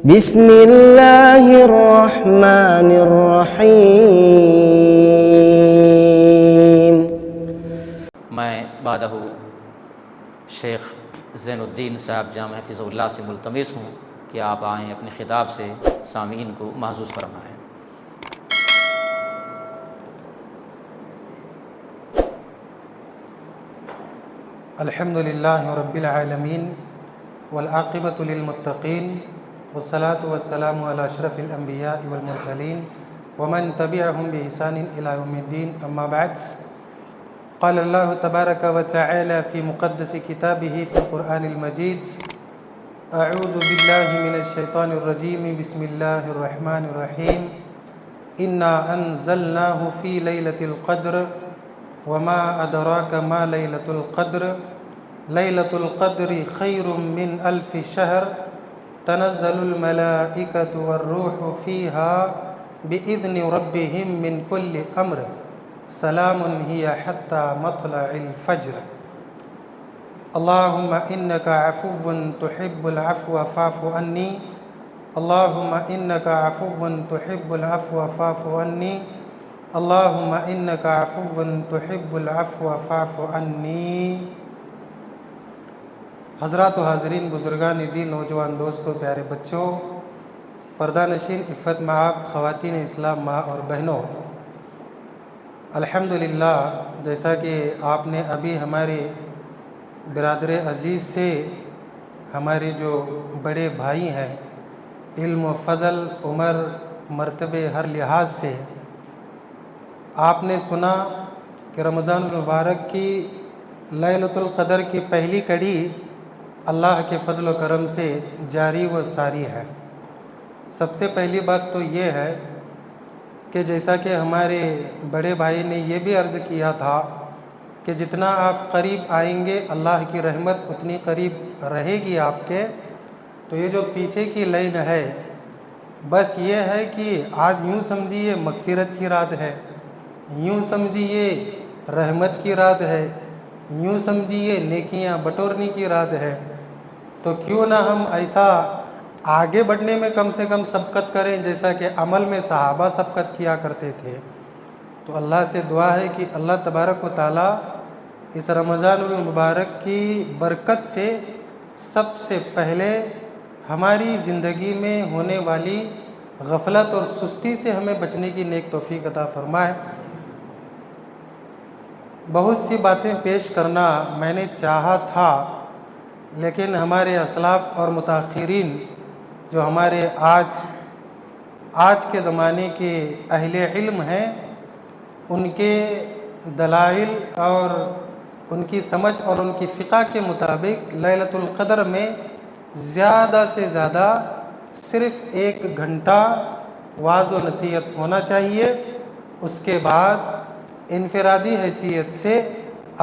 بسم اللہ الرحمن الرحیم۔ میں بعدہ شیخ زین الدین صاحب جامع حفظہ اللہ سے ملتمس ہوں کہ آپ آئیں اپنے خطاب سے سامعین کو محظوظ فرمائیں۔ الحمد للہ رب العالمین والعاقبۃ للمتقین والصلاة والسلام علی اشرف الانبیاء والمرسلین ومن تبعهم بإحسان الى یوم الدین، اما بعد۔ قال اللہ تبارک وتعالی فی مقدس کتابہ فی القرآن المجید: اعوذ باللہ من الشیطان الرجیم، بسم اللہ الرحمن الرحیم۔ انا انزلناہ فی لیلۃ القدر وما ادراک ما لیلۃ القدر لیلۃ القدر خیر من الف شہر تنزل الملائکۃ والروح فیہا بإذن ربہم من کل امر سلام ہی حتی مطلع الفجر۔ اللہم انک عفو تحب العفو فاعف عنی، اللہم انک عفو تحب العفو فاعف عنی، اللہم انک عفو تحب العفو فاعف عنی۔ حضرات و حاضرین، بزرگان دین، نوجوان دوستوں، پیارے بچوں، پردہ نشین، عفت مآب، خواتین اسلام، ماں اور بہنوں، الحمدللہ جیسا کہ آپ نے ابھی ہمارے برادر عزیز سے، ہمارے جو بڑے بھائی ہیں، علم و فضل، عمر، مرتبے، ہر لحاظ سے آپ نے سنا کہ رمضان المبارک کی لیلۃ القدر کی پہلی کڑی اللہ کے فضل و کرم سے جاری و ساری ہے۔ سب سے پہلی بات تو یہ ہے کہ جیسا کہ ہمارے بڑے بھائی نے یہ بھی عرض کیا تھا کہ جتنا آپ قریب آئیں گے اللہ کی رحمت اتنی قریب رہے گی آپ کے۔ تو یہ جو پیچھے کی لائن ہے، بس یہ ہے کہ آج یوں سمجھیے مغفرت کی رات ہے، یوں سمجھیے رحمت کی رات ہے، یوں سمجھیے نیکیاں بٹورنے کی رات ہے۔ تو کیوں نہ ہم ایسا آگے بڑھنے میں کم سے کم سبقت کریں جیسا کہ عمل میں صحابہ سبقت کیا کرتے تھے۔ تو اللہ سے دعا ہے کہ اللہ تبارک و تعالیٰ اس رمضان المبارک کی برکت سے سب سے پہلے ہماری زندگی میں ہونے والی غفلت اور سستی سے ہمیں بچنے کی نیک توفیق عطا فرمائے۔ بہت سی باتیں پیش کرنا میں نے چاہا تھا، لیکن ہمارے اسلاف اور متاخرین جو ہمارے آج کے زمانے کے اہل علم ہیں، ان کے دلائل اور ان کی سمجھ اور ان کی فقہ کے مطابق لیلۃ القدر میں زیادہ سے زیادہ صرف 1 گھنٹہ وعظ و نصیحت ہونا چاہیے۔ اس کے بعد انفرادی حیثیت سے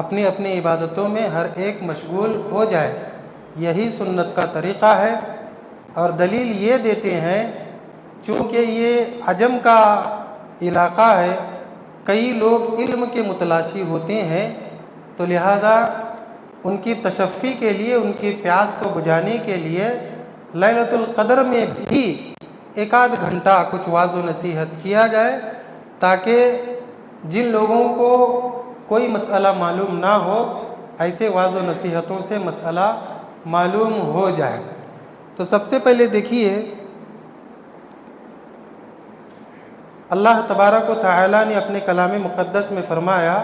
اپنی اپنی عبادتوں میں ہر ایک مشغول ہو جائے، یہی سنت کا طریقہ ہے۔ اور دلیل یہ دیتے ہیں چونکہ یہ عجم کا علاقہ ہے، کئی لوگ علم کے متلاشی ہوتے ہیں، تو لہذا ان کی تشفی کے لیے، ان کی پیاس کو بجھانے کے لیے لیلۃ القدر میں بھی 1 گھنٹہ کچھ وعظ و نصیحت کیا جائے، تاکہ جن لوگوں کو کوئی مسئلہ معلوم نہ ہو، ایسے وعظ و نصیحتوں سے مسئلہ معلوم ہو جائے۔ تو سب سے پہلے دیکھیے، اللہ تبارک و تعالیٰ نے اپنے کلام مقدس میں فرمایا: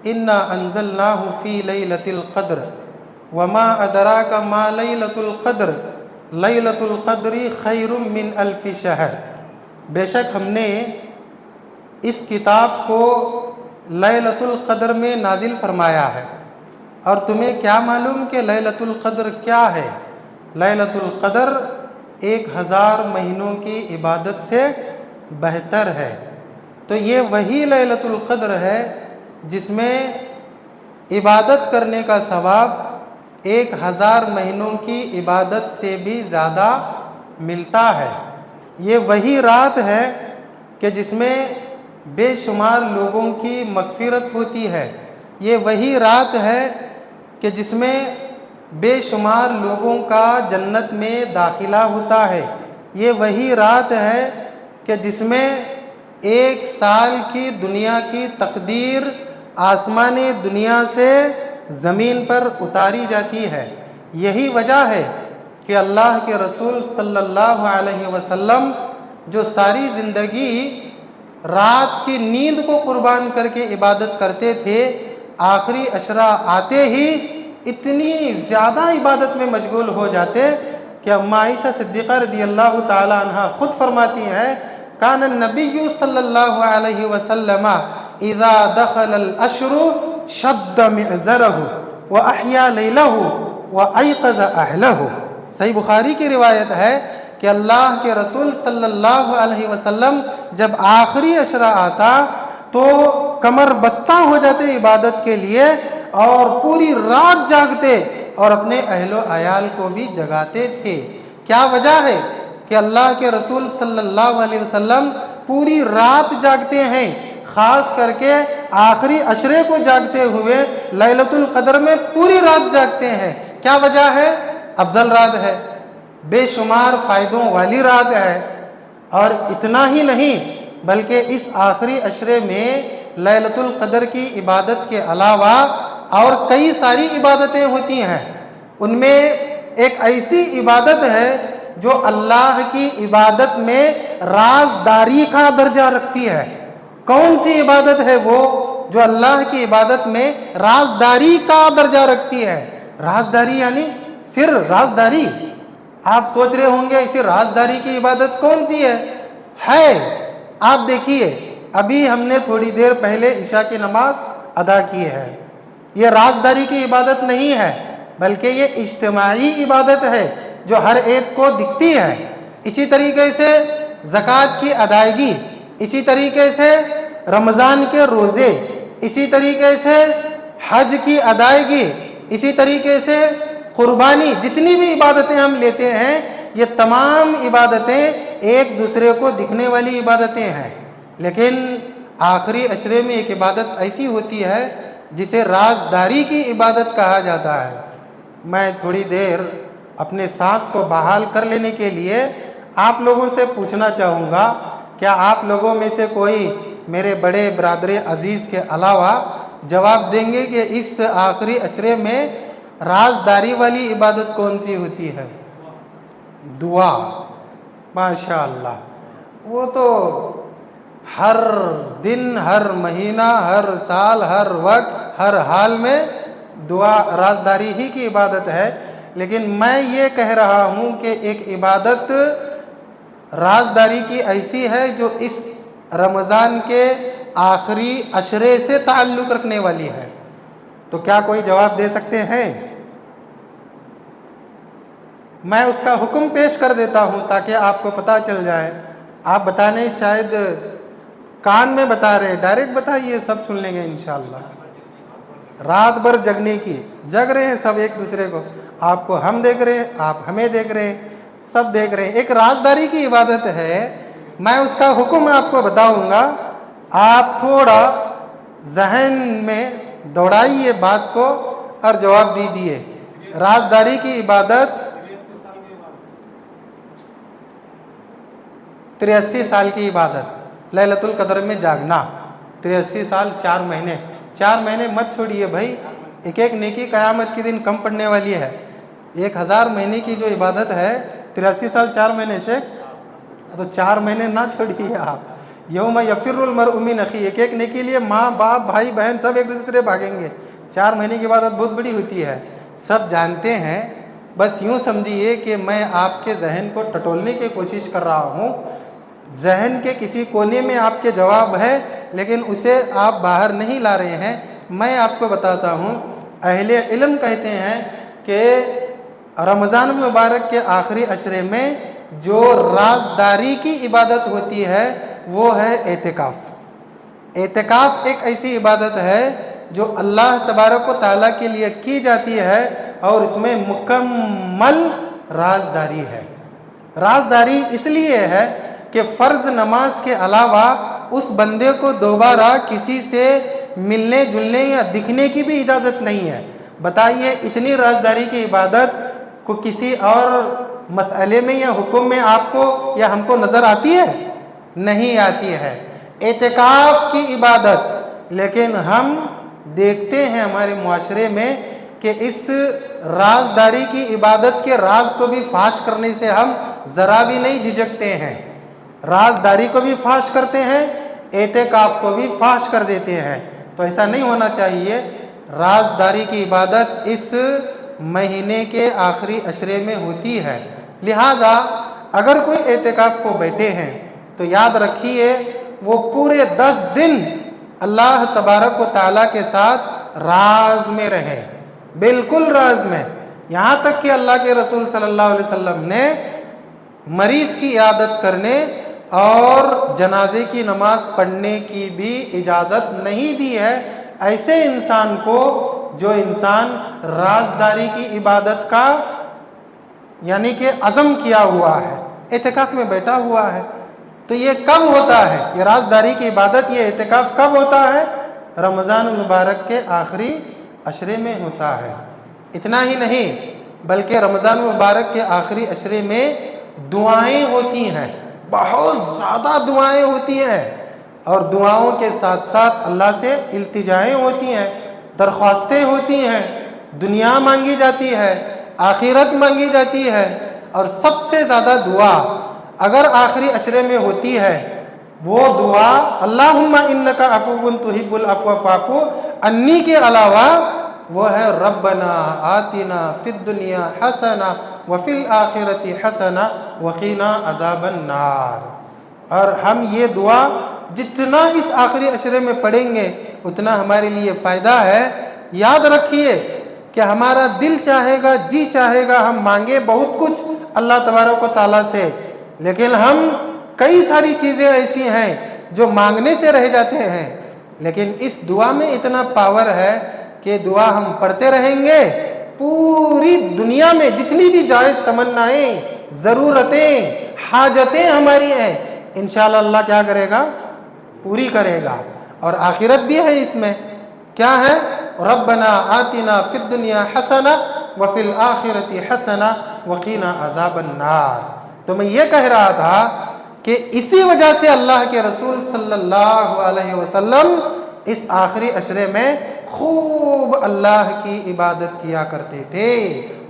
انا انزلناہ فی لیلۃ القدر وما ادراک ما لیلۃ القدر لیلۃ القدر خیر من الف شہر۔ بے شک ہم نے اس کتاب کو لیلۃ القدر میں نازل فرمایا ہے، اور تمہیں کیا معلوم کہ لیلۃ القدر کیا ہے؟ لیلۃ القدر 1000 مہینوں کی عبادت سے بہتر ہے۔ تو یہ وہی لیلۃ القدر ہے جس میں عبادت کرنے کا ثواب 1000 مہینوں کی عبادت سے بھی زیادہ ملتا ہے۔ یہ وہی رات ہے کہ جس میں بے شمار لوگوں کی مغفرت ہوتی ہے۔ یہ وہی رات ہے کہ جس میں بے شمار لوگوں کا جنت میں داخلہ ہوتا ہے۔ یہ وہی رات ہے کہ جس میں 1 سال کی دنیا کی تقدیر آسمانی دنیا سے زمین پر اتاری جاتی ہے۔ یہی وجہ ہے کہ اللہ کے رسول صلی اللہ علیہ وسلم جو ساری زندگی رات کی نیند کو قربان کر کے عبادت کرتے تھے، آخری عشرہ آتے ہی اتنی زیادہ عبادت میں مشغول ہو جاتے کہ اماں عائشہ صدیقہ رضی اللہ تعالی عنہ خود فرماتی ہیں، کان النبی صلی اللہ علیہ وسلم اذا دخل الاشر شد معذرہ واحیا لیلہ وایقظ اہلہ۔ صحیح بخاری کی روایت ہے کہ اللہ کے رسول صلی اللہ علیہ وسلم جب آخری عشرہ آتا تو کمر بستہ ہو جاتے عبادت کے لیے اور پوری رات جاگتے اور اپنے اہل و عیال کو بھی جگاتے تھے۔ کیا وجہ ہے کہ اللہ کے رسول صلی اللہ علیہ وسلم پوری رات جاگتے ہیں، خاص کر کے آخری عشرے کو جاگتے ہوئے لیلۃ القدر میں پوری رات جاگتے ہیں؟ کیا وجہ ہے؟ افضل رات ہے، بے شمار فائدوں والی رات ہے، اور اتنا ہی نہیں بلکہ اس آخری عشرے میں لیلۃ القدر کی عبادت کے علاوہ اور کئی ساری عبادتیں ہوتی ہیں۔ ان میں ایک ایسی عبادت ہے جو اللہ کی عبادت میں رازداری کا درجہ رکھتی ہے۔ کون سی عبادت ہے وہ جو اللہ کی عبادت میں رازداری کا درجہ رکھتی ہے؟ رازداری یعنی سر، رازداری۔ آپ سوچ رہے ہوں گے اسی رازداری کی عبادت کون سی ہے؟ آپ دیکھیے، ابھی ہم نے تھوڑی دیر پہلے عشاء کی نماز ادا کی ہے۔ یہ رازداری کی عبادت نہیں ہے بلکہ یہ اجتماعی عبادت ہے جو ہر ایک کو دکھتی ہے۔ اسی طریقے سے زکوٰۃ کی ادائیگی، اسی طریقے سے رمضان کے روزے، اسی طریقے سے حج کی ادائیگی، اسی طریقے سے قربانی، جتنی بھی عبادتیں ہم لیتے ہیں یہ تمام عبادتیں ایک دوسرے کو دکھنے والی عبادتیں ہیں۔ لیکن آخری عشرے میں ایک عبادت ایسی ہوتی ہے جسے رازداری کی عبادت کہا جاتا ہے۔ میں تھوڑی دیر اپنے سانس کو بحال کر لینے کے لیے آپ لوگوں سے پوچھنا چاہوں گا، کیا آپ لوگوں میں سے کوئی میرے بڑے برادر عزیز کے علاوہ جواب دیں گے کہ اس آخری عشرے میں رازداری والی عبادت کون سی ہوتی ہے؟ دعا۔ ماشاءاللہ، وہ تو ہر دن، ہر مہینہ، ہر سال، ہر وقت، ہر حال میں دعا رازداری ہی کی عبادت ہے۔ لیکن میں یہ کہہ رہا ہوں کہ ایک عبادت رازداری کی ایسی ہے جو اس رمضان کے آخری عشرے سے تعلق رکھنے والی ہے۔ تو کیا کوئی جواب دے سکتے ہیں؟ میں اس کا حکم پیش کر دیتا ہوں تاکہ آپ کو پتہ چل جائے۔ آپ بتانے شاید کان میں بتا رہے، ڈائریکٹ بتائیے، سب سن لیں گے انشاءاللہ۔ رات بھر جگنے کی، جگ رہے ہیں سب ایک دوسرے کو، آپ کو ہم دیکھ رہے ہیں، آپ ہمیں دیکھ رہے ہیں، سب دیکھ رہے ہیں۔ ایک رازداری کی عبادت ہے، میں اس کا حکم آپ کو بتاؤں گا، آپ تھوڑا ذہن میں دوڑائیے بات کو اور جواب دیجئے۔ رازداری کی عبادت 83 سال کی عبادت، لیلۃ القدر میں جاگنا، 83 سال 4 مہینے، 4 مہینے مت چھوڑیے بھائی، ایک ایک نیکی قیامت کے دن کم پڑنے والی ہے۔ 1000 مہینے کی جو عبادت ہے، 83 سال 4 مہینے شیخ، تو 4 مہینے نہ چھوڑیے آپ۔ یوم یفر المرء من اخیہ، ایک ایک نیکی لیے ماں باپ بھائی بہن سب ایک دوسرے بھاگیں گے۔ 4 مہینے کی عبادت بہت بڑی ہوتی ہے، سب جانتے ہیں۔ بس یوں سمجھیے کہ میں آپ کے ذہن کو ٹٹولنے کی کوشش کر رہا ہوں، ذہن کے کسی کونے میں آپ کے جواب ہے لیکن اسے آپ باہر نہیں لا رہے ہیں۔ میں آپ کو بتاتا ہوں، اہل علم کہتے ہیں کہ رمضان المبارک کے آخری عشرے میں جو رازداری کی عبادت ہوتی ہے وہ ہے اعتکاف۔ اعتکاف ایک ایسی عبادت ہے جو اللہ تبارک و تعالیٰ کے لیے کی جاتی ہے اور اس میں مکمل رازداری ہے۔ رازداری اس لیے ہے کہ فرض نماز کے علاوہ اس بندے کو دوبارہ کسی سے ملنے جلنے یا دکھنے کی بھی اجازت نہیں ہے۔ بتائیے اتنی رازداری کی عبادت کو کسی اور مسئلے میں یا حکم میں آپ کو یا ہم کو نظر آتی ہے؟ نہیں آتی ہے، اعتکاف کی عبادت۔ لیکن ہم دیکھتے ہیں ہمارے معاشرے میں کہ اس رازداری کی عبادت کے راز کو بھی فاش کرنے سے ہم ذرا بھی نہیں جھجکتے ہیں۔ رازداری کو بھی فاش کرتے ہیں، اعتکاف کو بھی فاش کر دیتے ہیں۔ تو ایسا نہیں ہونا چاہیے۔ رازداری کی عبادت اس مہینے کے آخری عشرے میں ہوتی ہے، لہذا اگر کوئی اعتکاف کو بیٹھے ہیں تو یاد رکھیے وہ پورے 10 دن اللہ تبارک و تعالیٰ کے ساتھ راز میں رہے، بالکل راز میں، یہاں تک کہ اللہ کے رسول صلی اللہ علیہ وسلم نے مریض کی عیادت کرنے اور جنازے کی نماز پڑھنے کی بھی اجازت نہیں دی ہے ایسے انسان کو جو انسان رازداری کی عبادت کا یعنی کہ عزم کیا ہوا ہے، اعتکاف میں بیٹھا ہوا ہے۔ تو یہ کب ہوتا ہے؟ یہ رازداری کی عبادت، یہ اعتکاف کب ہوتا ہے؟ رمضان المبارک کے آخری عشرے میں ہوتا ہے۔ اتنا ہی نہیں بلکہ رمضان المبارک کے آخری عشرے میں دعائیں ہوتی ہیں، بہت زیادہ دعائیں ہوتی ہیں، اور دعاؤں کے ساتھ ساتھ اللہ سے التجائیں ہوتی ہیں، درخواستیں ہوتی ہیں، دنیا مانگی جاتی ہے، آخرت مانگی جاتی ہے، اور سب سے زیادہ دعا اگر آخری عشرے میں ہوتی ہے وہ دعا اللہم انک عفو تحب العفو فاعف عنی کے علاوہ وہ ہے ربنا آتنا فی الدنیا حسنہ وفی الآخرۃ حسنہ وقنا عذاب النار۔ اور ہم یہ دعا جتنا اس آخری عشرے میں پڑھیں گے اتنا ہمارے لیے فائدہ ہے۔ یاد رکھیے کہ ہمارا دل چاہے گا، جی چاہے گا، ہم مانگے بہت کچھ اللہ تبارک و تعالیٰ سے، لیکن ہم کئی ساری چیزیں ایسی ہیں جو مانگنے سے رہ جاتے ہیں، لیکن اس دعا میں اتنا پاور ہے کہ دعا ہم پڑھتے رہیں گے، پوری دنیا میں جتنی بھی جائز تمنائیں، ضرورتیں، حاجتیں ہماری ہیں، انشاءاللہ اللہ کیا کرے گا؟ پوری کرے گا۔ اور آخرت بھی ہے اس میں، کیا ہے؟ ربنا آتنا فی الدنیا حسنہ وفی الآخرۃ حسنہ وقنا عذاب النار۔ تو میں یہ کہہ رہا تھا کہ اسی وجہ سے اللہ کے رسول صلی اللہ علیہ وسلم اس آخری عشرے میں خوب اللہ کی عبادت کیا کرتے تھے،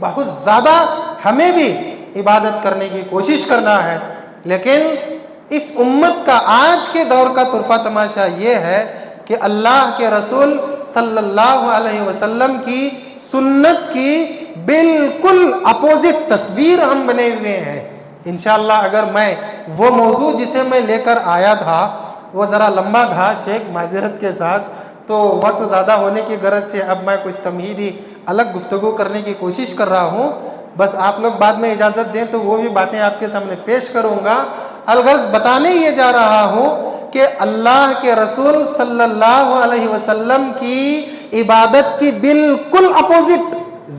بہت زیادہ۔ ہمیں بھی عبادت کرنے کی کوشش کرنا ہے، لیکن اس امت کا آج کے دور کا طرفہ تماشا یہ ہے کہ اللہ کے رسول صلی اللہ علیہ وسلم کی سنت کی بالکل اپوزٹ تصویر ہم بنے ہوئے ہیں۔ انشاءاللہ اگر میں وہ موضوع جسے میں لے کر آیا تھا وہ ذرا لمبا تھا شیخ، معذرت کے ساتھ، تو وقت زیادہ ہونے کی غرض سے اب میں کچھ تمہیدی الگ گفتگو کرنے کی کوشش کر رہا ہوں، بس آپ لوگ بعد میں اجازت دیں تو وہ بھی باتیں آپ کے سامنے پیش کروں گا۔ الغرض بتانے یہ جا رہا ہوں کہ اللہ کے رسول صلی اللہ علیہ وسلم کی عبادت کی بالکل اپوزٹ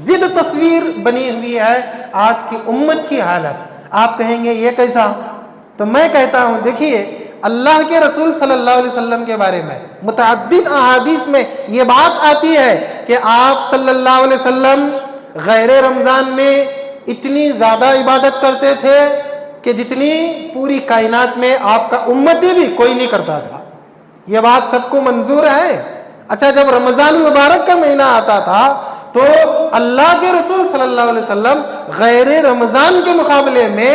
ضد تصویر بنی ہوئی ہے آج کی امت کی حالت۔ آپ کہیں گے یہ کیسا؟ تو میں کہتا ہوں دیکھیے اللہ کے رسول صلی اللہ علیہ وسلم کے بارے میں متعدد احادیث میں یہ بات آتی ہے کہ آپ صلی اللہ علیہ وسلم غیر رمضان میں اتنی زیادہ عبادت کرتے تھے کہ جتنی پوری کائنات میں آپ کا امتی بھی کوئی نہیں کرتا تھا۔ یہ بات سب کو منظور ہے۔ اچھا، جب رمضان مبارک کا مہینہ آتا تھا تو اللہ کے رسول صلی اللہ علیہ وسلم غیر رمضان کے مقابلے میں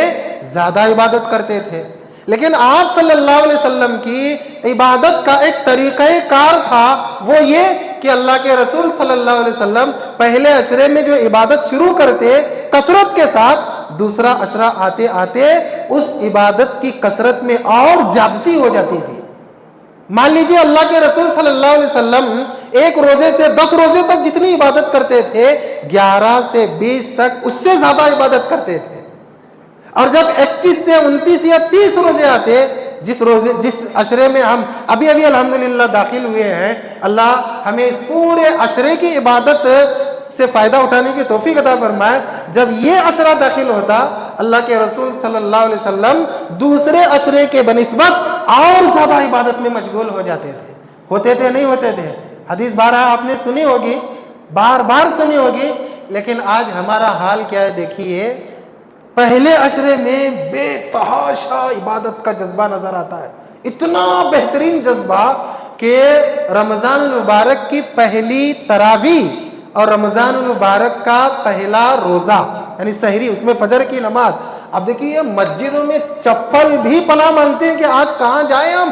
زیادہ عبادت کرتے تھے، لیکن آپ صلی اللہ علیہ وسلم کی عبادت کا ایک طریقہ کار تھا، وہ یہ کہ اللہ کے رسول صلی اللہ علیہ وسلم پہلے عشرے میں جو عبادت شروع کرتے کثرت کے ساتھ، دوسرا عشرہ آتے آتے اس عبادت کی کثرت میں اور زیادتی ہو جاتی تھی۔ مان لیجیے اللہ کے رسول صلی اللہ علیہ وسلم ایک روزے سے 10 روزے تک جتنی عبادت کرتے تھے 11 سے 20 تک اس سے زیادہ عبادت کرتے تھے، اور جب 21 سے 29 یا 30 روزے آتے، جس عشرے میں ہم ابھی الحمدللہ داخل ہوئے ہیں، اللہ ہمیں اس پورے عشرے کی عبادت سے فائدہ اٹھانے کی توفیق عطا فرمائے، جب یہ عشرہ داخل ہوتا اللہ کے رسول صلی اللہ علیہ وسلم دوسرے عشرے کے بنسبت اور زیادہ عبادت میں مشغول ہو جاتے تھے۔ ہوتے تھے نہیں ہوتے تھے؟ حدیث بارہ آپ نے سنی ہوگی، بار بار سنی ہوگی، لیکن آج ہمارا حال کیا ہے دیکھیے۔ پہلے عشرے میں بے تحاشا عبادت کا جذبہ نظر آتا ہے، اتنا بہترین جذبہ کہ رمضان المبارک کی پہلی تراویح اور رمضان المبارک کا پہلا روزہ یعنی سحری، اس میں فجر کی نماز. اب دیکھیے مسجدوں میں چپل بھی پناہ مانگتے ہیں کہ آج کہاں جائیں ہم،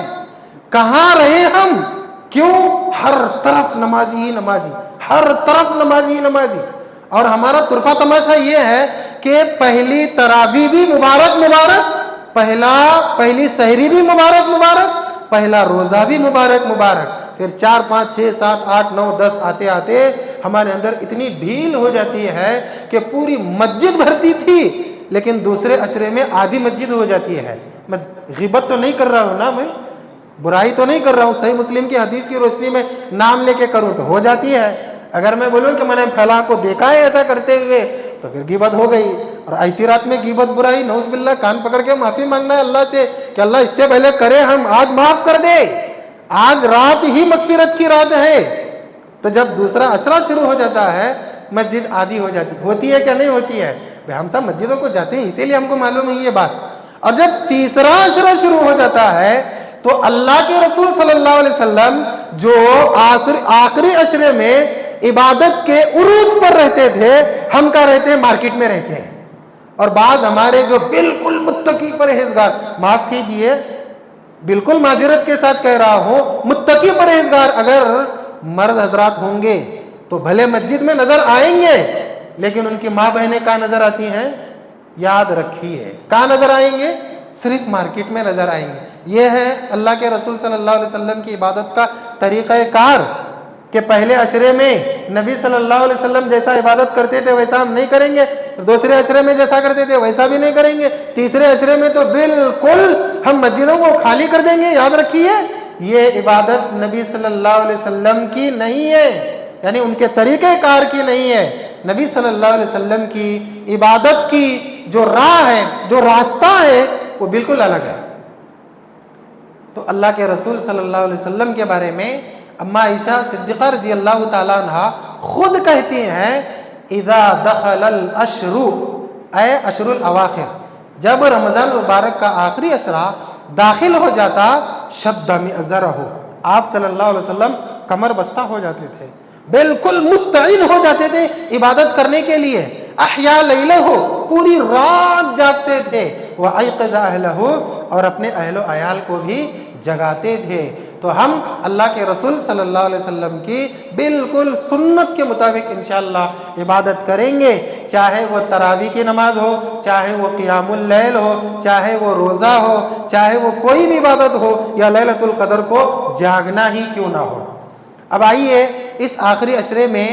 کہاں رہے ہم. کیوں؟ ہر طرف نمازی ہی نمازی، ہر طرف نمازی ہی نمازی. اور ہمارا طرفہ تماشا یہ ہے کہ پہلی تراویح بھی مبارک مبارک، پہلی سحری بھی مبارک مبارک، پہلا روزہ بھی مبارک مبارک. پھر 4 5 6 7 8 9 10 آتے آتے ہمارے اندر اتنی ڈھیل ہو جاتی ہے کہ پوری مسجد بھرتی تھی لیکن دوسرے عشرے میں آدھی مسجد ہو جاتی ہے. میں غیبت تو نہیں کر رہا ہوں نا، میں برائی تو نہیں کر رہا ہوں، صحیح مسلم کی حدیث کی روشنی میں نام لے کے کروں تو ہو جاتی ہے. اگر میں بولوں کہ میں نے فلاں کو دیکھا ہے ایسا کرتے ہوئے تو پھر غیبت ہو گئی. اور ایسی رات میں غیبت برائی نعوذ باللہ، کان پکڑ کے معافی مانگنا ہے اللہ سے کہ اللہ اس سے پہلے کرے ہم، آج معاف کر دے، آج رات ہی مغفرت کی رات ہے. تو جب دوسرا عشرہ شروع ہو جاتا ہے مسجد آدھی ہو جاتی ہوتی ہے کیا نہیں ہوتی ہے؟ ہم سب مسجدوں کو جاتے ہیں اسی لیے ہم کو معلوم ہے یہ بات. اور جب تیسرا عشرہ شروع ہو جاتا ہے تو اللہ کے رسول صلی اللہ علیہ وسلم جو آخری عشرے میں عبادت کے عروج پر رہتے تھے، ہم کہاں رہتے ہیں؟ مارکیٹ میں رہتے ہیں. اور بعض ہمارے جو بالکل متقی پرہیزگار، معاف کیجئے بالکل معذرت کے ساتھ کہہ رہا ہوں، متقی پرہیزگار اگر مرد حضرات ہوں گے تو بھلے مسجد میں نظر آئیں گے لیکن ان کی ماں بہنیں کہاں نظر آتی ہیں؟ یاد رکھیے کہاں نظر آئیں گے؟ صرف مارکیٹ میں نظر آئیں گے. یہ ہے اللہ کے رسول صلی اللہ علیہ وسلم کی عبادت کا طریقہ کار کہ پہلے عشرے میں نبی صلی اللہ علیہ وسلم جیسا عبادت کرتے تھے ویسا ہم نہیں کریں گے، دوسرے عشرے میں جیسا کرتے تھے ویسا بھی نہیں کریں گے، تیسرے عشرے میں تو بالکل ہم مسجدوں کو خالی کر دیں گے. یاد رکھیے یہ عبادت نبی صلی اللہ علیہ وسلم کی نہیں ہے، یعنی ان کے طریقہ کار کی نہیں ہے. نبی صلی اللہ علیہ وسلم کی عبادت کی جو راہ ہے، جو راستہ ہے، وہ بالکل الگ ہے. تو اللہ کے رسول صلی اللہ علیہ وسلم کے بارے میں اما عائشہ صدیقہ رضی اللہ تعالیٰ عنہ خود کہتی ہیں اذا دخل الاشر، اے اشر الاواخر، جب رمضان مبارک کا آخری عشرہ داخل ہو جاتا شد مئزرہ، آپ صلی اللہ علیہ وسلم کمر بستہ ہو جاتے تھے، بالکل مستعد ہو جاتے تھے عبادت کرنے کے لیے. احیا لیلہ، پوری رات جاگتے تھے، وایقظ اہلہ، اور اپنے اہل و عیال کو بھی جگاتے تھے. تو ہم اللہ کے رسول صلی اللہ علیہ وسلم کی بالکل سنت کے مطابق انشاءاللہ عبادت کریں گے، چاہے وہ تراویح کی نماز ہو، چاہے وہ قیام اللیل ہو، چاہے وہ روزہ ہو، چاہے وہ کوئی بھی عبادت ہو، یا لیلۃ القدر کو جاگنا ہی کیوں نہ ہو. اب آئیے اس آخری عشرے میں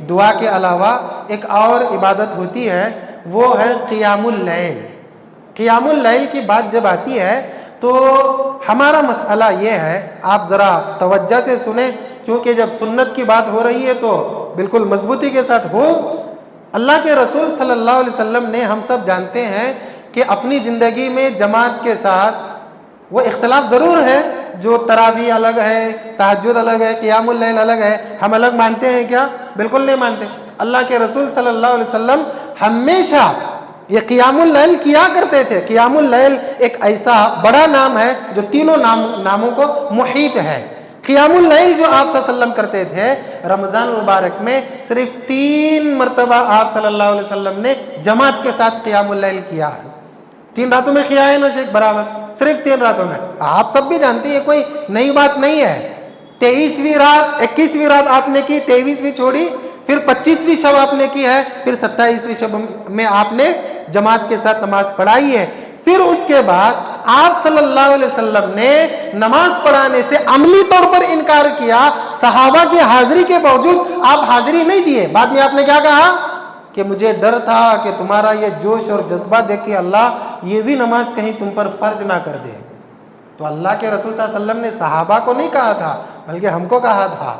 دعا کے علاوہ ایک اور عبادت ہوتی ہے، وہ ہے قیام اللیل. قیام اللیل کی بات جب آتی ہے تو ہمارا مسئلہ یہ ہے، آپ ذرا توجہ سے سنیں چونکہ جب سنت کی بات ہو رہی ہے تو بالکل مضبوطی کے ساتھ ہو. اللہ کے رسول صلی اللہ علیہ وسلم نے، ہم سب جانتے ہیں کہ اپنی زندگی میں جماعت کے ساتھ وہ اختلاف ضرور ہے، جو تراویح الگ ہے، تہجد الگ ہے، قیام اللیل الگ ہے، ہم الگ مانتے ہیں کیا؟ بالکل نہیں مانتے. اللہ کے رسول صلی اللہ علیہ وسلم ہمیشہ یہ قیام اللیل کیا کرتے تھے. قیام اللیل ایک ایسا بڑا نام ہے جو تینوں ناموں کو محیط ہے. قیام اللیل جو آپ صلی اللہ علیہ وسلم کرتے تھے رمضان مبارک میں صرف 3 مرتبہ آپ صلی اللہ علیہ وسلم نے جماعت کے ساتھ قیام اللیل کیا ہے. 3 راتوں میں کیا ہے نا شیخ برابر؟ صرف 3 راتوں میں. آپ سب بھی جانتے ہیں کوئی نئی بات نہیں ہے. 23ویں رات 21ویں رات آپ نے کی، 23ویں چھوڑی، پھر 25ویں شب آپ نے کی ہے، پھر 27ویں شب میں آپ نے جماعت کے ساتھ نماز پڑھائی ہے. پھر اس کے بعد آپ صلی اللہ علیہ وسلم نے نماز پڑھانے سے عملی طور پر انکار کیا. صحابہ کی حاضری کے باوجود آپ حاضری نہیں دیے. بعد میں آپ نے کیا کہا کہ مجھے ڈر تھا کہ تمہارا یہ جوش اور جذبہ دیکھ کے اللہ یہ بھی نماز کہیں تم پر فرض نہ کر دے. تو اللہ کے رسول صلی اللہ علیہ وسلم نے صحابہ کو نہیں کہا تھا بلکہ ہم کو کہا تھا.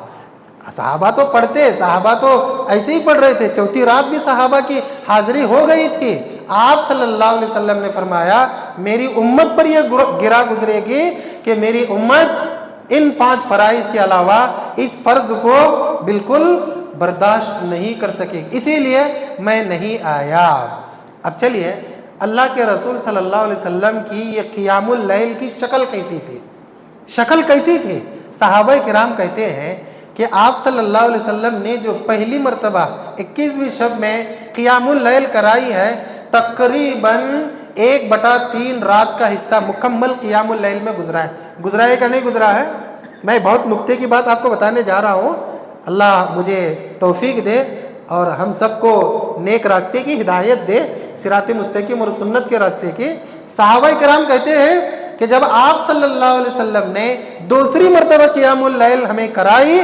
صحابہ تو پڑھتے، صحابہ تو ایسے ہی پڑھ رہے تھے، 4تھی رات بھی صحابہ کی حاضری ہو گئی تھی. آپ صلی اللہ علیہ وسلم نے فرمایا میری امت پر یہ گرا گزرے گی کہ میری امت ان 5 فرائض کے علاوہ اس فرض کو بالکل برداشت نہیں کر سکے، اسی لیے میں نہیں آیا. اب چلیے اللہ کے رسول صلی اللہ علیہ وسلم کی یہ قیام اللیل کی شکل کیسی تھی؟ شکل کیسی تھی؟ صحابہ کرام کہتے ہیں کہ آپ صلی اللہ علیہ وسلم نے جو پہلی مرتبہ 21ویں شب میں قیام اللیل کرائی ہے، تقریباً 1/3 رات کا حصہ مکمل قیام اللیل میں گزرا ہے کہ نہیں گزرا ہے؟ میں بہت نکتے کی بات آپ کو بتانے جا رہا ہوں، اللہ مجھے توفیق دے اور ہم سب کو نیک راستے کی ہدایت دے، صراط مستقیم اور سنت کے راستے کی۔ صحابہ کرام کہتے ہیں کہ جب آپ صلی اللہ علیہ وسلم نے دوسری مرتبہ قیام اللیل ہمیں کرائی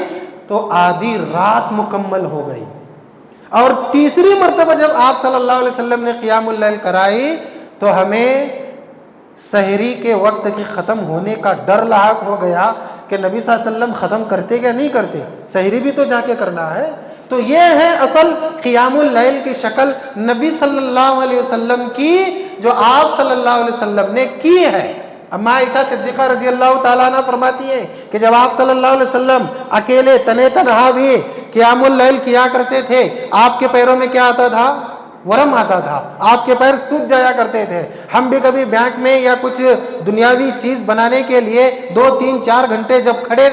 تو آدھی رات مکمل ہو گئی، اور تیسری مرتبہ جب آپ صلی اللہ علیہ وسلم نے قیام اللیل کرائی تو ہمیں سحری کے وقت کے ختم ہونے کا ڈر لاحق ہو گیا کہ نبی صلی اللہ علیہ وسلم ختم کرتے کہ نہیں کرتے، سحری بھی تو جا کے کرنا ہے۔ تو یہ ہے اصل قیام اللیل کی شکل نبی صلی اللہ علیہ وسلم کی، جو آپ صلی اللہ علیہ وسلم نے کی ہے۔ اما عائشہ صدیقہ رضی اللہ تعالیٰ عنہ فرماتی ہیں کہ جب آپ صلی اللہ علیہ وسلم اکیلے تنہا بھی قیام اللیل کیا کرتے تھے، آپ کے پیروں میں کیا آتا تھا؟ ورم آتا تھا، آپ کے پیر سوج جایا کرتے تھے۔ ہم بھی کبھی بینک میں یا کچھ دنیاوی چیز بنانے کے لیے 2 3 4 گھنٹے جب کھڑے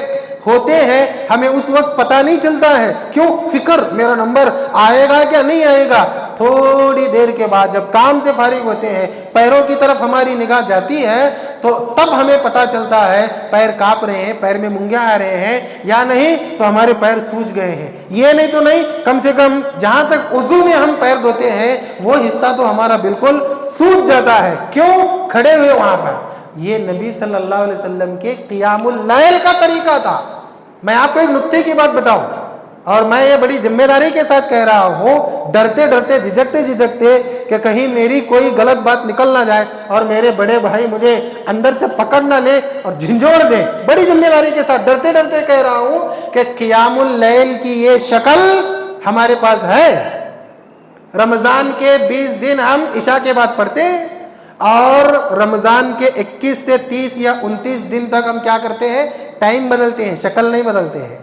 ہوتے ہیں، ہمیں اس وقت پتہ نہیں چلتا ہے، کیوں؟ فکر میرا نمبر آئے گا کیا نہیں آئے گا۔ تھوڑی دیر کے بعد جب کام سے فارغ ہوتے ہیں، پیروں کی طرف ہماری نگاہ جاتی ہے تو تب ہمیں پتہ چلتا ہے پیر کانپ رہے ہیں، پیر میں منگیاں آ رہے ہیں یا نہیں، تو ہمارے پیر سوج گئے ہیں۔ یہ نہیں تو نہیں، کم سے کم جہاں تک وضو میں ہم پیر دھوتے ہیں وہ حصہ تو ہمارا بالکل سوج جاتا ہے، کیوں؟ کھڑے ہوئے وہاں پر۔ یہ نبی صلی اللہ علیہ وسلم کے قیام اللیل کا طریقہ تھا۔ میں آپ کو ایک نکتے کی بات بتاؤں، اور میں یہ بڑی ذمہ داری کے ساتھ کہہ رہا ہوں، ڈرتے ڈرتے جھجکتے کہ کہیں میری کوئی غلط بات نکل نہ جائے اور میرے بڑے بھائی مجھے اندر سے پکڑ نہ لے اور جھنجھوڑ دیں۔ بڑی ذمہ داری کے ساتھ ڈرتے ڈرتے کہہ رہا ہوں کہ قیام اللیل کی یہ شکل ہمارے پاس ہے۔ رمضان کے 20 دن ہم عشاء کے بعد پڑھتے ہیں، اور رمضان کے 21 سے 30 یا 29 دن تک ہم کیا کرتے ہیں؟ ٹائم بدلتے ہیں، شکل نہیں بدلتے ہیں۔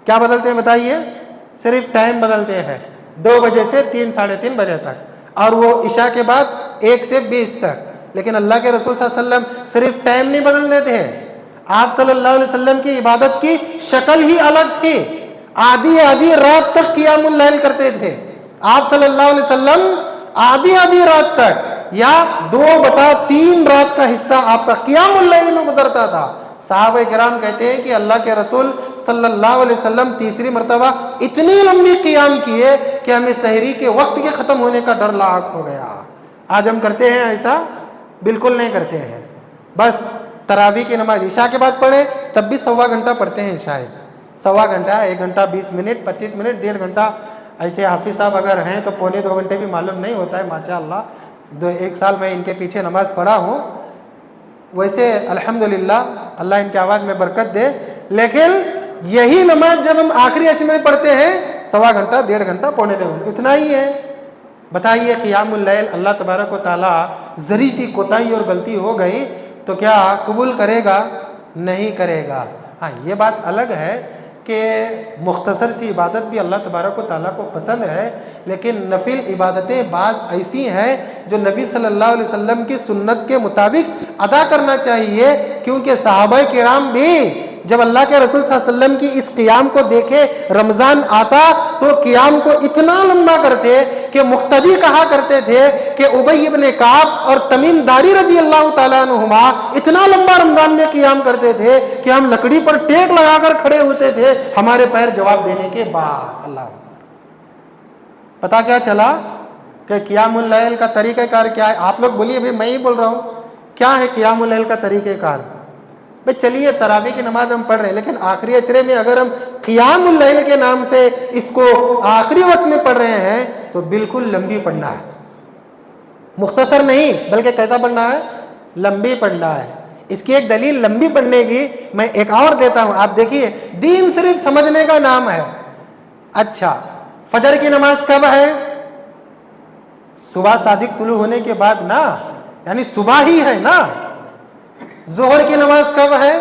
کیا بدلتے ہیں بتائیے؟ صرف ٹائم بدلتے ہیں، 2 بجے سے 3 ساڑھے 3 بجے تک، اور وہ عشاء کے بعد 1 سے 20 تک۔ لیکن اللہ کے رسول صلی اللہ علیہ وسلم صرف ٹائم نہیں بدل دیتے ہیں، آپ صلی اللہ علیہ وسلم کی عبادت کی شکل ہی الگ تھی۔ آدھی رات تک قیام اللیل کرتے تھے آپ صلی اللہ علیہ وسلم، آدھی رات تک، یا 2/3 رات کا حصہ آپ کا قیام اللیل میں گزرتا تھا۔ صحابہ کرام کہتے ہیں کہ اللہ کے رسول صلی اللہ علیہ وسلم تیسری مرتبہ اتنی لمبی قیام کیے کہ ہمیں سحری کے وقت کے ختم ہونے کا ڈر لاحق ہو گیا۔ آج ہم کرتے ہیں ایسا؟ بالکل نہیں کرتے ہیں۔ بس تراویح کی نماز عشاء کے بعد پڑھے تب بھی 1.25 گھنٹہ پڑھتے ہیں، شاید 1.25 گھنٹہ، 1 گھنٹہ 20 منٹ، 25 منٹ، 1.5 گھنٹہ۔ ایسے حافظ صاحب اگر ہیں تو 1.25 گھنٹے بھی معلوم نہیں ہوتا ہے، ماشاء اللہ۔ 1 سال میں ان کے پیچھے نماز پڑھا ہوں، ویسے الحمدللہ اللہ ان کی آواز میں برکت دے۔ لیکن یہی نماز جب ہم آخری عشر میں پڑھتے ہیں 1.25 گھنٹہ، 1.5 گھنٹہ، 1.25 گھنٹہ، اتنا ہی ہے۔ بتائیے قیام اللیل اللہ تبارک و تعالیٰ ذری سی کوتاہی اور غلطی ہو گئی تو کیا قبول کرے گا؟ نہیں کرے گا۔ ہاں یہ بات الگ ہے کہ مختصر سی عبادت بھی اللہ تبارک و تعالیٰ کو پسند ہے، لیکن نفل عبادتیں بعض ایسی ہیں جو نبی صلی اللہ علیہ وسلم کی سنت کے مطابق ادا کرنا چاہیے، کیونکہ صحابہ کرام بھی جب اللہ کے رسول صلی اللہ علیہ وسلم کی اس قیام کو دیکھے، رمضان آتا تو قیام کو اتنا لمبا کرتے کہ مقتدی کہا کرتے تھے کہ ابی ابن کعب اور تمیم داری رضی اللہ تعالیٰ عنہما اتنا لمبا رمضان میں قیام کرتے تھے کہ ہم لکڑی پر ٹیک لگا کر کھڑے ہوتے تھے ہمارے پیر جواب دینے کے بعد۔ اللہ پتا کیا چلا کہ قیام اللیل کا طریقہ کار کیا ہے؟ آپ لوگ بولیے، بھی میں ہی بول رہا ہوں، کیا ہے قیام اللیل کا طریقہ کار؟ بھئی چلیے تراویح کی نماز ہم پڑھ رہے ہیں، لیکن آخری عشرے میں اگر ہم قیام اللیل کے نام سے اس کو آخری وقت میں پڑھ رہے ہیں تو بالکل لمبی پڑھنا ہے، مختصر نہیں بلکہ کیسا پڑھنا ہے؟ لمبی پڑھنا ہے۔ اس کی ایک دلیل لمبی پڑھنے کی میں ایک اور دیتا ہوں، آپ دیکھیے، دین صرف سمجھنے کا نام ہے۔ اچھا، فجر کی نماز کب ہے؟ صبح صادق طلوع ہونے کے بعد نا، یعنی صبح ہی ہے نا۔ ظہر کی نماز کب ہے؟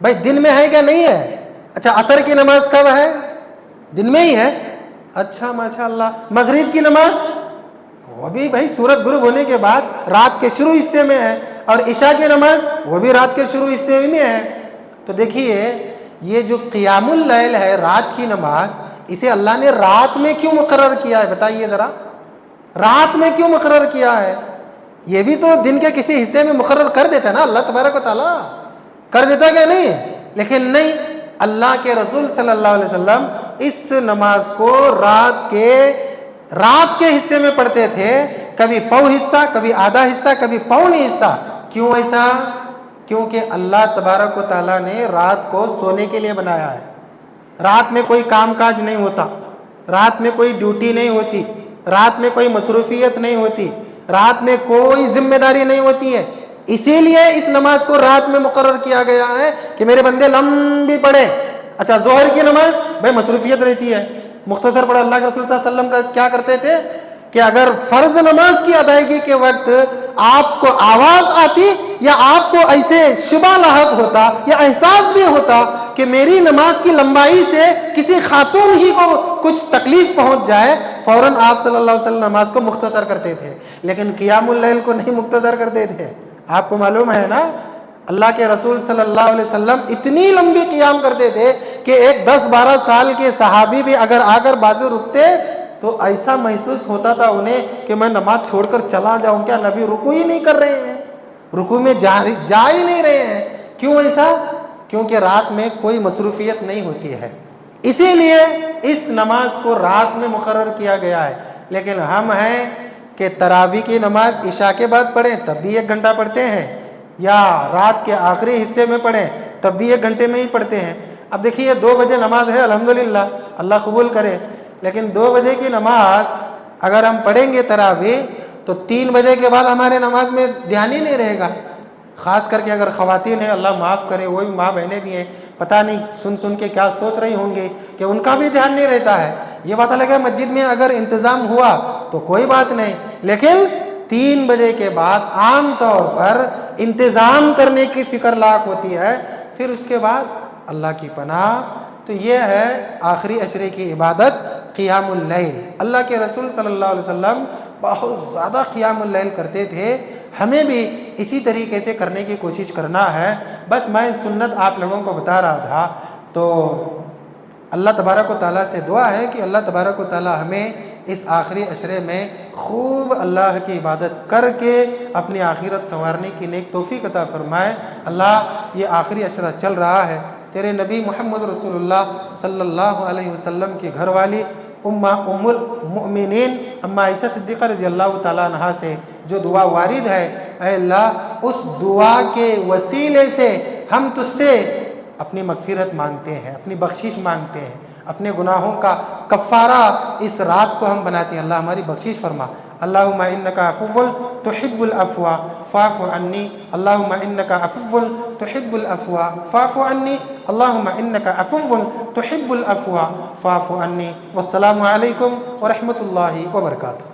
بھائی دن میں ہے کیا نہیں ہے؟ اچھا، عصر کی نماز کب ہے؟ دن میں ہی ہے۔ اچھا ماشاء اللہ۔ مغرب کی نماز وہ بھی بھائی سورج غروب ہونے کے بعد رات کے شروع حصے میں ہے، اور عشاء کی نماز وہ بھی رات کے شروع حصے میں ہے۔ تو دیکھیے یہ جو قیام اللیل ہے، رات کی نماز، اسے اللہ نے رات میں کیوں مقرر کیا ہے؟ بتائیے ذرا، رات میں کیوں مقرر کیا ہے؟ یہ بھی تو دن کے کسی حصے میں مقرر کر دیتا ہے نا اللہ تبارک و تعالیٰ، کر دیتا کہ نہیں؟ لیکن نہیں، اللہ کے رسول صلی اللہ علیہ وسلم اس نماز کو رات کے حصے میں پڑھتے تھے، کبھی پاؤ حصہ، کبھی آدھا حصہ، کبھی پونا حصہ۔ کیوں ایسا؟ کیونکہ اللہ تبارک و تعالیٰ نے رات کو سونے کے لیے بنایا ہے۔ رات میں کوئی کام کاج نہیں ہوتا، رات میں کوئی ڈیوٹی نہیں ہوتی، رات میں کوئی مصروفیت نہیں ہوتی، رات میں کوئی ذمہ داری نہیں ہوتی ہے۔ اسی لیے اس نماز کو رات میں مقرر کیا گیا ہے کہ میرے بندے لمبی پڑھیں۔ اچھا ظہر کی نماز بھائی مصروفیت رہتی ہے، مختصر پڑھا۔ اللہ کے رسول صلی اللہ علیہ وسلم کا کیا کرتے تھے کہ اگر فرض نماز کی ادائیگی کے وقت آپ کو آواز آتی یا آپ کو ایسے شبہ لاحق ہوتا یا احساس بھی ہوتا کہ میری نماز کی لمبائی سے کسی خاتون ہی کو کچھ تکلیف پہنچ جائے، فوراً آپ صلی اللہ علیہ وسلم نماز کو مختصر کرتے تھے، لیکن قیام اللیل کو نہیں مختصر کرتے تھے۔ آپ کو معلوم ہے نا اللہ کے رسول صلی اللہ علیہ وسلم اتنی لمبی قیام کرتے تھے کہ ایک 10-12 سال کے صحابی بھی اگر آ کر بازو رکتے تو ایسا محسوس ہوتا تھا انہیں کہ میں نماز چھوڑ کر چلا جاؤں، کیا نبی رکوع ہی نہیں کر رہے ہیں، رکوع میں جا ہی نہیں رہے ہیں۔ کیوں ایسا؟ کیونکہ رات میں کوئی مصروفیت نہیں ہوتی ہے، اسی لیے اس نماز کو رات میں مقرر کیا گیا ہے۔ لیکن ہم ہیں کہ تراویح کی نماز عشاء کے بعد پڑھیں تب بھی 1 گھنٹہ پڑھتے ہیں، یا رات کے آخری حصے میں پڑھیں تب بھی 1 گھنٹے میں ہی پڑھتے ہیں۔ اب دیکھیے 2 بجے نماز ہے، الحمدللہ اللہ قبول کرے، لیکن 2 بجے کی نماز اگر ہم پڑھیں گے تراویح تو 3 بجے کے بعد ہمارے نماز میں دھیان ہی نہیں رہے گا۔ خاص کر کے اگر خواتین ہیں، اللہ معاف کرے، وہی ماں بہنیں بھی ہیں، پتہ نہیں سن کے کیا سوچ رہی ہوں گی کہ ان کا بھی دھیان نہیں رہتا ہے۔ یہ بات الگ ہے مسجد میں اگر انتظام ہوا تو کوئی بات نہیں، لیکن 3 بجے کے بعد عام طور پر انتظام کرنے کی فکر لاحق ہوتی ہے، پھر اس کے بعد اللہ کی پناہ۔ تو یہ ہے آخری عشرے کی عبادت قیام اللیل۔ اللہ کے رسول صلی اللہ علیہ وسلم بہت زیادہ قیام اللیل کرتے تھے، ہمیں بھی اسی طریقے سے کرنے کی کوشش کرنا ہے۔ بس میں سنت آپ لوگوں کو بتا رہا تھا، تو اللہ تبارک و تعالیٰ سے دعا ہے کہ اللہ تبارک و تعالیٰ ہمیں اس آخری عشرے میں خوب اللہ کی عبادت کر کے اپنی آخرت سنوارنے کی نیک توفیق عطا فرمائے۔ اللہ یہ آخری عشرہ چل رہا ہے، تیرے نبی محمد رسول اللہ صلی اللہ علیہ وسلم کی گھر والی ام المؤمنین اما عائشہ صدیقہ رضی اللہ تعالیٰ عنہا سے جو دعا وارد ہے، اے اللہ اس دعا کے وسیلے سے ہم تجھ سے اپنی مغفرت مانگتے ہیں، اپنی بخشش مانگتے ہیں، اپنے گناہوں کا کفارہ اس رات کو ہم بناتے ہیں۔ اللہ ہماری بخشش فرما۔ اللہم انکا عفو تحب العفو فاعف عنی، اللہم انکا عفو تحب العفو فاعف عنی، اللہم انکا عفو تحب العفو فاعف عنی۔ والسلام علیکم ورحمۃ اللہ وبرکاتہ۔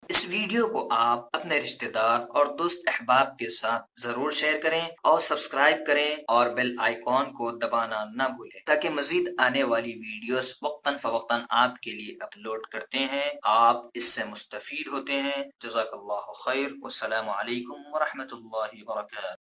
اس ویڈیو کو آپ اپنے رشتہ دار اور دوست احباب کے ساتھ ضرور شیئر کریں اور سبسکرائب کریں اور بیل آئیکن کو دبانا نہ بھولیں تاکہ مزید آنے والی ویڈیوز وقتاً فوقتاً آپ کے لیے اپلوڈ کرتے ہیں، آپ اس سے مستفید ہوتے ہیں۔ جزاک اللہ خیر، والسلام علیکم ورحمۃ اللہ وبرکاتہ۔